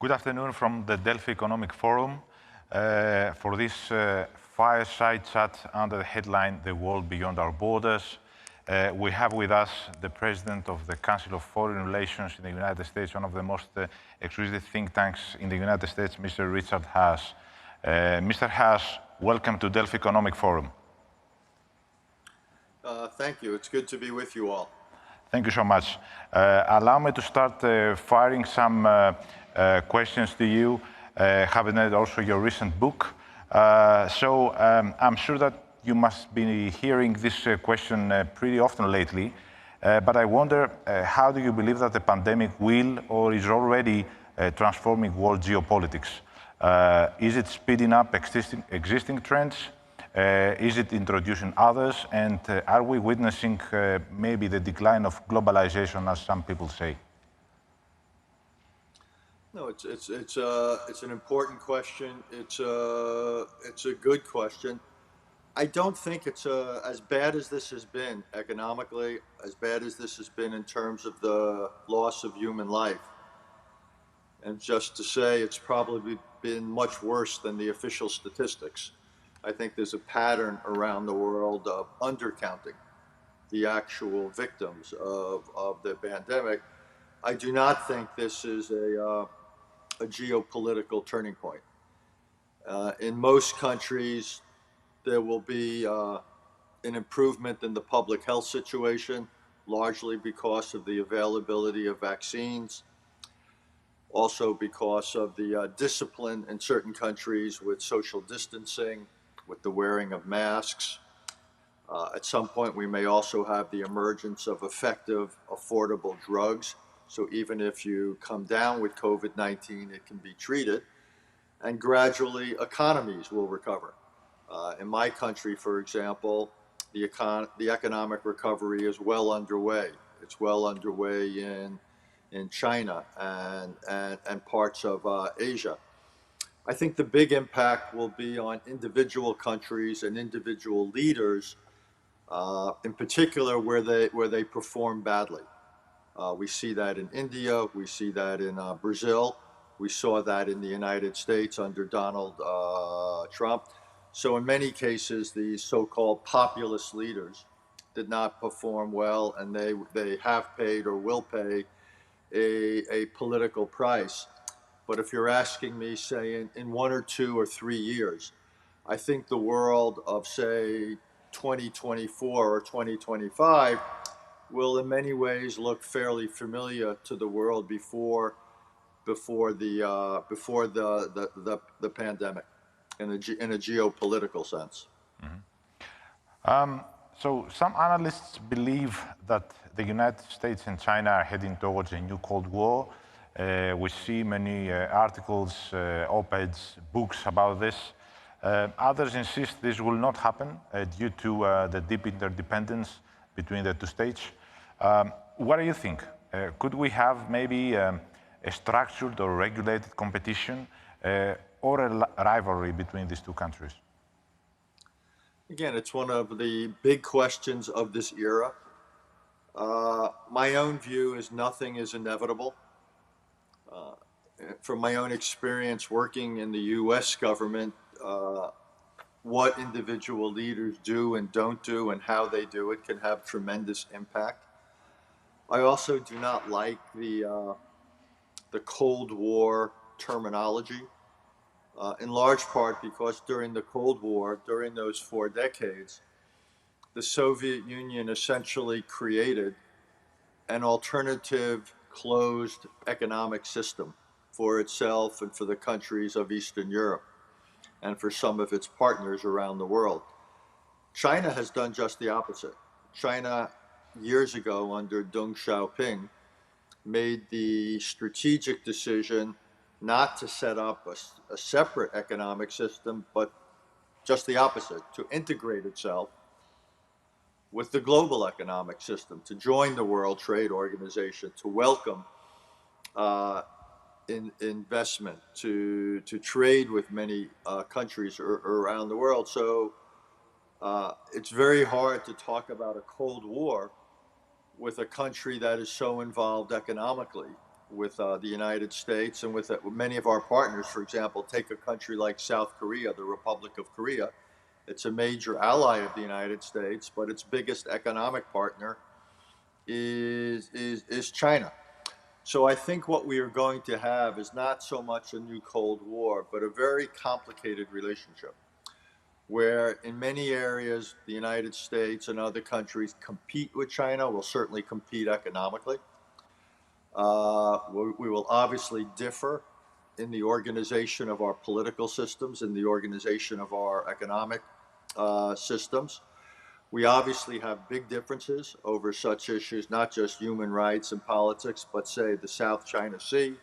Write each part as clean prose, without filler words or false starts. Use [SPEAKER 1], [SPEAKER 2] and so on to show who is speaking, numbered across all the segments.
[SPEAKER 1] Good afternoon from the Delphi Economic Forum for this fireside chat under the headline, The World Beyond Our Borders. We have with us the President of the Council of Foreign Relations in the United States, one of the most exclusive think tanks in the United States, Mr. Richard Haass. Mr. Haass, welcome to Delphi Economic Forum.
[SPEAKER 2] Thank you. It's good to be with you all.
[SPEAKER 1] Thank you so much. Allow me to start firing some questions to you, having read also your recent book. I'm sure that you must be hearing this question pretty often lately, but I wonder, how do you believe that the pandemic will or is already transforming world geopolitics? Is it speeding up existing trends? Is it introducing others? And are we witnessing maybe the decline of globalization, as some people say?
[SPEAKER 2] No, it's an important question. It's a good question. I don't think it's as bad as this has been economically, as bad as this has been in terms of the loss of human life. And just to say, it's probably been much worse than the official statistics. I think there's a pattern around the world of undercounting the actual victims of the pandemic. I do not think this is a geopolitical turning point. In most countries, there will be an improvement in the public health situation, largely because of the availability of vaccines, also because of the discipline in certain countries with social distancing, with the wearing of masks. At some point, we may also have the emergence of effective, affordable drugs. So even if you come down with COVID-19, it can be treated. And gradually, economies will recover. In my country, for example, the economic recovery is well underway. It's well underway in China and parts of Asia. I think the big impact will be on individual countries and individual leaders, in particular where they perform badly. We see that in India, we see that in Brazil, we saw that in the United States under Donald Trump. So in many cases, these so-called populist leaders did not perform well, and they have paid or will pay a political price. But if you're asking me, say, in 1 or 2 or 3 years, I think the world of, say, 2024 or 2025 will in many ways look fairly familiar to the world before the pandemic in a geopolitical sense.
[SPEAKER 1] Mm-hmm. So some analysts believe that the United States and China are heading towards a new Cold War. We see many articles, op-eds, books about this. Others insist this will not happen due to the deep interdependence between the two states. What do you think? Could we have maybe a structured or regulated competition or a rivalry between these two countries?
[SPEAKER 2] Again, it's one of the big questions of this era. My own view is nothing is inevitable. From my own experience working in the US government, what individual leaders do and don't do and how they do it can have tremendous impact. I also do not like the Cold War terminology, in large part because during the Cold War, during those 4 decades, the Soviet Union essentially created an alternative closed economic system for itself and for the countries of Eastern Europe and for some of its partners around the world. China has done just the opposite. China, years ago under Deng Xiaoping, made the strategic decision not to set up a separate economic system, but just the opposite, to integrate itself with the global economic system, to join the World Trade Organization, to welcome investment, to trade with many countries around the world. So it's very hard to talk about a Cold War with a country that is so involved economically the United States and with many of our partners. For example, take a country like South Korea, the Republic of Korea. It's a major ally of the United States, but its biggest economic partner is China. So I think what we are going to have is not so much a new Cold War, but a very complicated relationship where in many areas the United States and other countries compete with China, will certainly compete economically. We will obviously differ in the organization of our political systems, in the organization of our economic systems. We obviously have big differences over such issues, not just human rights and politics, but say the South China Sea,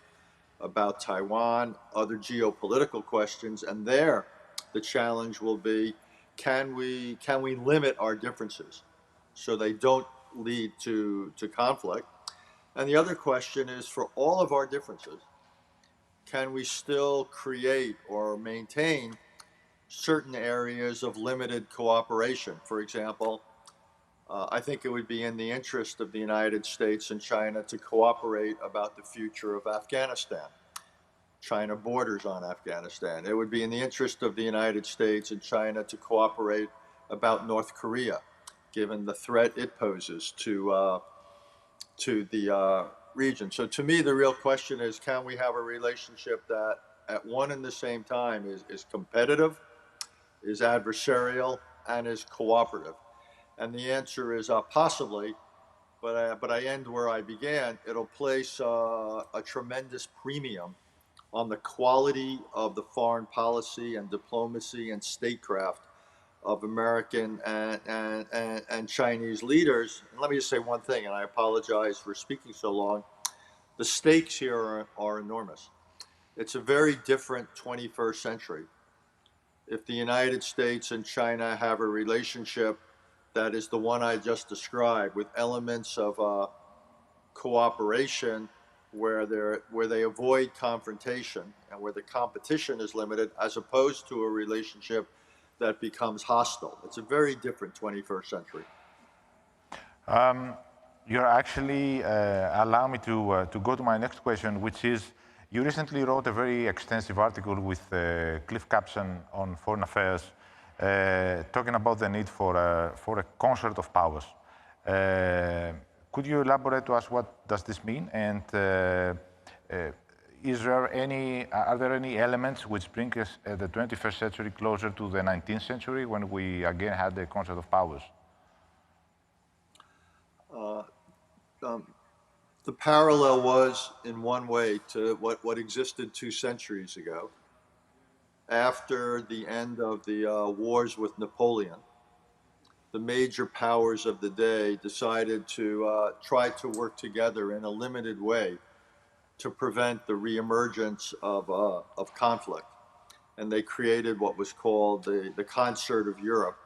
[SPEAKER 2] about Taiwan, other geopolitical questions. And there, the challenge will be, can we limit our differences so they don't lead to conflict? And the other question is, for all of our differences, can we still create or maintain certain areas of limited cooperation? For example, I think it would be in the interest of the United States and China to cooperate about the future of Afghanistan. China borders on Afghanistan. It would be in the interest of the United States and China to cooperate about North Korea, given the threat it poses to the region. So to me, the real question is, can we have a relationship that at one and the same time is competitive, is adversarial, and is cooperative? And the answer is possibly, but I end where I began. It'll place a tremendous premium on the quality of the foreign policy and diplomacy and statecraft of American and Chinese leaders. And let me just say one thing, and I apologize for speaking so long. The stakes here are enormous. It's a very different 21st century. If the United States and China have a relationship that is the one I just described, with elements of cooperation where they avoid confrontation and where the competition is limited, as opposed to a relationship that becomes hostile. It's a very different 21st century.
[SPEAKER 1] You're actually allow me to go to my next question, which is, you recently wrote a very extensive article with Cliff Capson on Foreign Affairs, talking about the need for a concert of powers. Could you elaborate to us what does this mean, and are there any elements which bring us the 21st century closer to the 19th century, when we again had the concert of powers?
[SPEAKER 2] The parallel was, in one way, to what existed 2 centuries ago. After the end of the wars with Napoleon, the major powers of the day decided to try to work together in a limited way to prevent the reemergence of conflict. And they created what was called the Concert of Europe.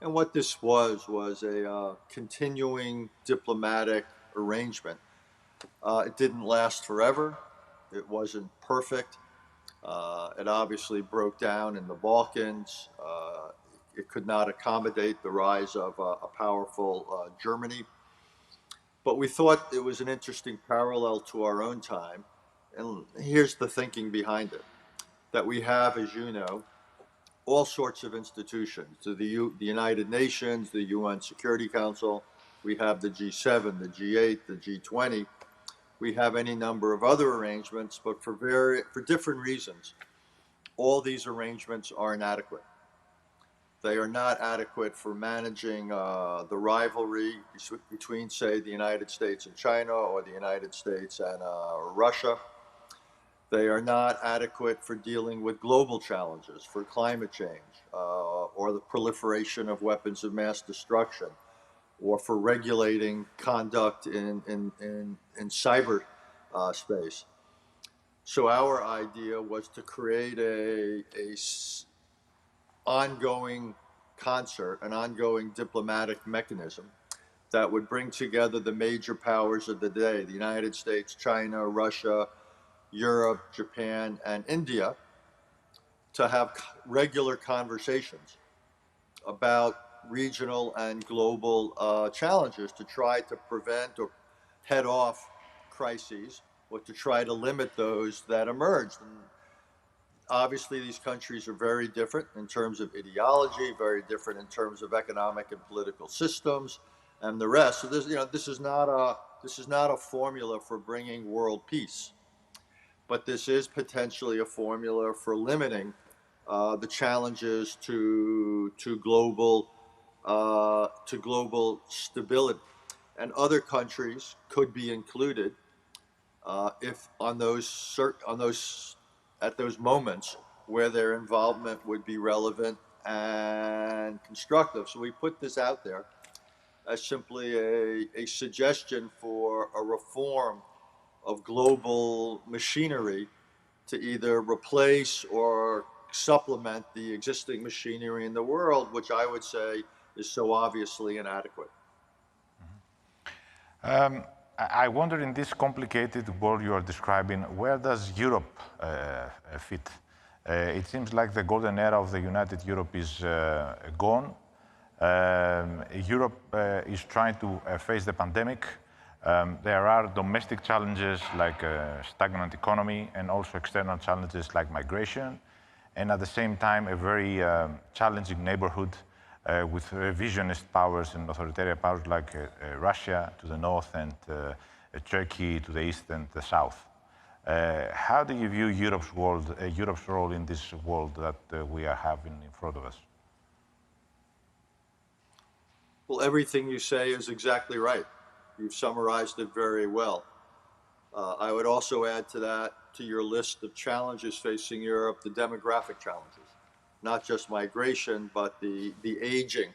[SPEAKER 2] And what this was a continuing diplomatic arrangement. It didn't last forever. It wasn't perfect. It obviously broke down in the Balkans. It could not accommodate the rise of a powerful Germany. But we thought it was an interesting parallel to our own time. And here's the thinking behind it: that we have, as you know, all sorts of institutions, to the United Nations, the UN Security Council. We have the G7, the G8, the G20. We have any number of other arrangements, but for different reasons, all these arrangements are inadequate. They are not adequate for managing the rivalry between, say, the United States and China, or the United States and Russia. They are not adequate for dealing with global challenges, for climate change, or the proliferation of weapons of mass destruction, or for regulating conduct in cyber space. So our idea was to create a ongoing concert, an ongoing diplomatic mechanism that would bring together the major powers of the day, the United States, China, Russia, Europe, Japan, and India, to have regular conversations about regional and global challenges, to try to prevent or head off crises or to try to limit those that emerged. And obviously, these countries are very different in terms of ideology, very different in terms of economic and political systems, and the rest. So this is not a formula for bringing world peace, but this is potentially a formula for limiting the challenges to global stability. And other countries could be included if on those at those moments where their involvement would be relevant and constructive. So we put this out there as simply a suggestion for a reform of global machinery to either replace or supplement the existing machinery in the world, which I would say is so obviously inadequate.
[SPEAKER 1] I wonder, in this complicated world you are describing, where does Europe fit? It seems like the golden era of the United Europe is gone. Europe is trying to face the pandemic. There are domestic challenges like stagnant economy, and also external challenges like migration. And at the same time, a very challenging neighborhood with revisionist powers and authoritarian powers like Russia to the north and Turkey to the east and the south. How do you view Europe's role in this world that we are having in front of us?
[SPEAKER 2] Well, everything you say is exactly right. You've summarized it very well. I would also add to that, to your list of challenges facing Europe, the demographic challenges. Not just migration, but the aging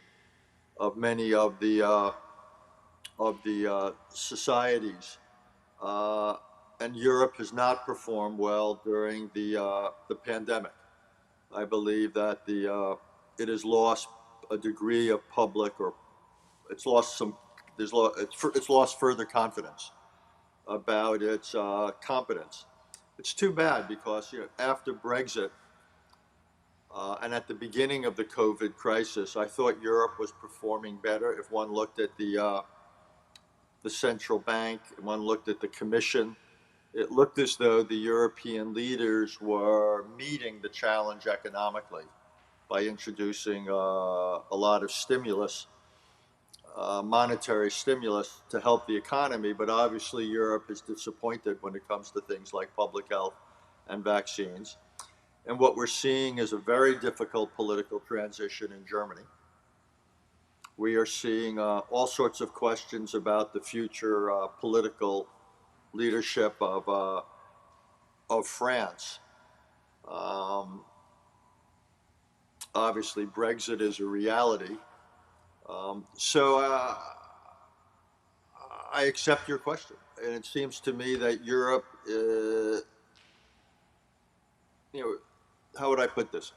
[SPEAKER 2] of many of the societies, and Europe has not performed well during the pandemic. I believe that it has lost a degree of public, or it's lost some it's lost further confidence about its competence. It's too bad because after Brexit. And at the beginning of the COVID crisis, I thought Europe was performing better. If one looked at the central bank, and one looked at the Commission, it looked as though the European leaders were meeting the challenge economically by introducing a lot of stimulus, monetary stimulus to help the economy. But obviously, Europe is disappointed when it comes to things like public health and vaccines. And what we're seeing is a very difficult political transition in Germany. We are seeing all sorts of questions about the future political leadership of France. Obviously, Brexit is a reality. So I accept your question. And it seems to me that Europe, how would I put this?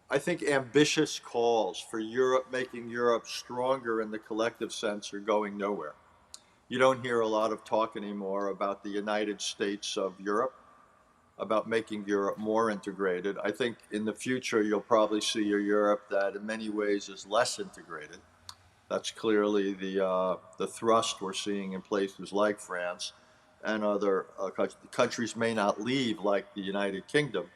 [SPEAKER 2] I think ambitious calls for Europe, making Europe stronger in the collective sense, are going nowhere. You don't hear a lot of talk anymore about the United States of Europe, about making Europe more integrated. I think in the future you'll probably see a Europe that in many ways is less integrated. That's clearly the thrust we're seeing in places like France and other countries may not leave, like the United Kingdom,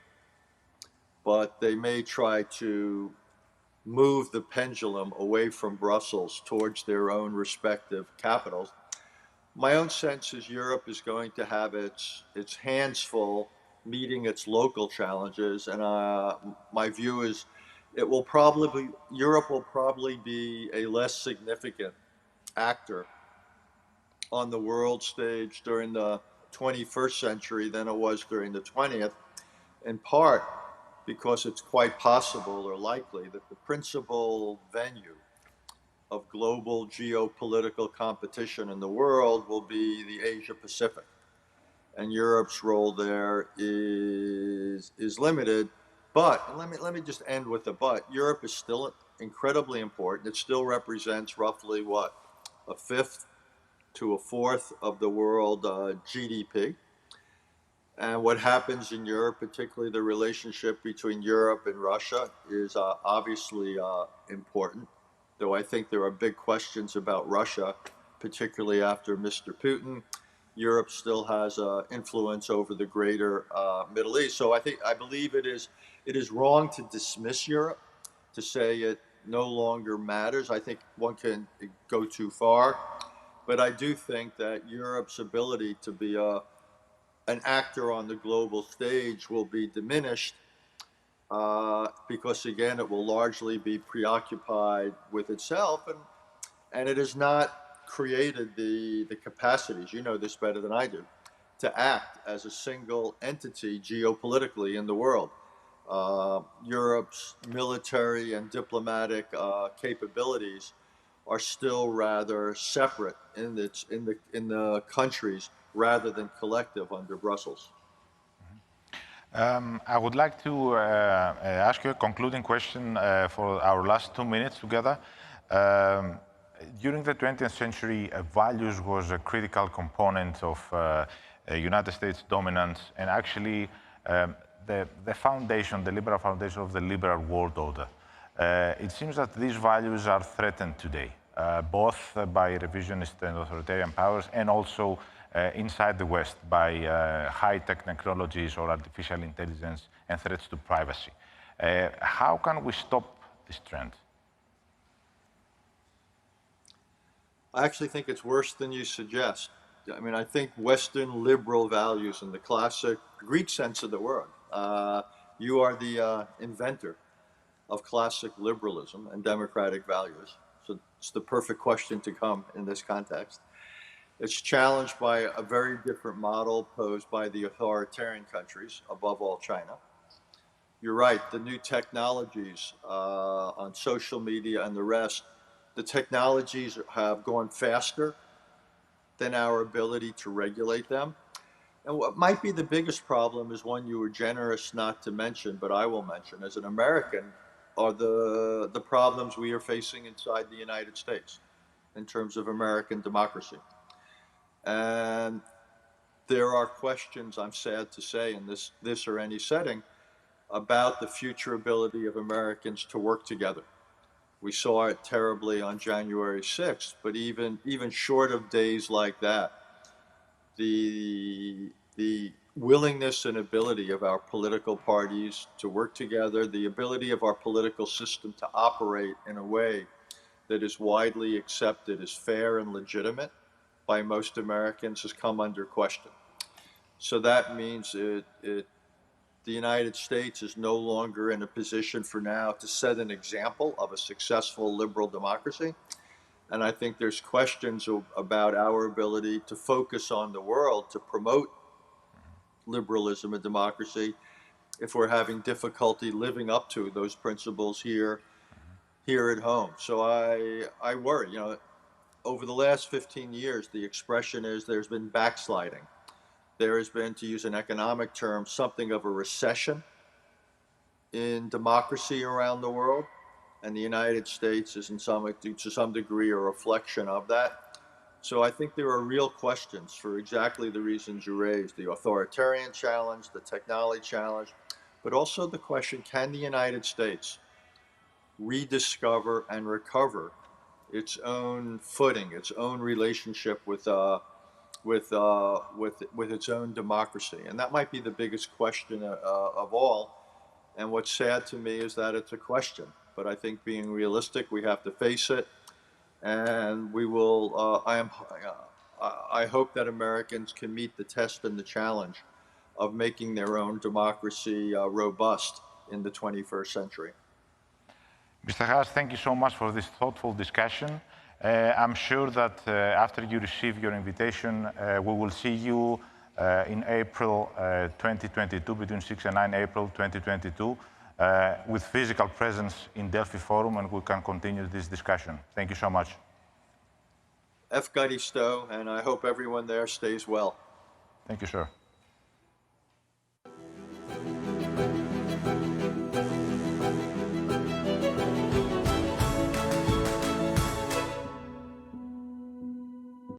[SPEAKER 2] but they may try to move the pendulum away from Brussels towards their own respective capitals. My own sense is Europe is going to have its hands full meeting its local challenges, and my view is Europe will probably be a less significant actor on the world stage during the 21st century than it was during the 20th, in part because it's quite possible or likely that the principal venue of global geopolitical competition in the world will be the Asia Pacific. And Europe's role there is limited. But let me just end with a but. Europe is still incredibly important. It still represents roughly what, a fifth to a fourth of the world GDP. And what happens in Europe, particularly the relationship between Europe and Russia, is obviously important. Though I think there are big questions about Russia, particularly after Mr. Putin Europe still has influence over the greater Middle East. So I believe it is wrong to dismiss Europe, to say it no longer matters. I think one can go too far, but I do think that Europe's ability to be an actor on the global stage will be diminished because again, it will largely be preoccupied with itself, and it has not created the capacities, you know this better than I do, to act as a single entity geopolitically in the world. Europe's military and diplomatic capabilities are still rather separate in the countries rather than collective under Brussels.
[SPEAKER 1] I would like to ask you a concluding question for our last 2 minutes together. During the 20th century, values was a critical component of United States dominance, and actually the foundation, the liberal foundation of the liberal world order. It seems that these values are threatened today, both by revisionist and authoritarian powers, and also inside the West by high-tech technologies or artificial intelligence and threats to privacy. How can we stop this trend?
[SPEAKER 2] I actually think it's worse than you suggest. I mean, I think Western liberal values in the classic Greek sense of the word. You are the inventor of classic liberalism and democratic values. So it's the perfect question to come in this context. It's challenged by a very different model posed by the authoritarian countries, above all China. You're right, the new technologies on social media and the rest, the technologies have gone faster than our ability to regulate them. And what might be the biggest problem is one you were generous not to mention, but I will mention as an American, are the problems we are facing inside the United States in terms of American democracy. And there are questions, I'm sad to say, in this or any setting, about the future ability of Americans to work together. We saw it terribly on January 6th, but even short of days like that, the willingness and ability of our political parties to work together, the ability of our political system to operate in a way that is widely accepted as fair and legitimate by most Americans has come under question. So that means the United States is no longer in a position for now to set an example of a successful liberal democracy. And I think there's questions about our ability to focus on the world to promote liberalism and democracy if we're having difficulty living up to those principles here at home. So I worry, you know, over the last 15 years, the expression is there's been backsliding. There has been, to use an economic term, something of a recession in democracy around the world. And the United States is to some degree a reflection of that. So I think there are real questions for exactly the reasons you raised, the authoritarian challenge, the technology challenge, but also the question, can the United States rediscover and recover its own footing, its own relationship with its own democracy? And that might be the biggest question of all. And what's sad to me is that it's a question. But I think being realistic, we have to face it. And we will, I hope that Americans can meet the test and the challenge of making their own democracy robust in the 21st century.
[SPEAKER 1] Mr. Haass, thank you so much for this thoughtful discussion. I'm sure that after you receive your invitation, we will see you in April 2022, between 6 and 9 April 2022, with physical presence in Delphi Forum, and we can continue this discussion. Thank you so much.
[SPEAKER 2] Efkaristo, and I hope everyone there stays well.
[SPEAKER 1] Thank you, sir.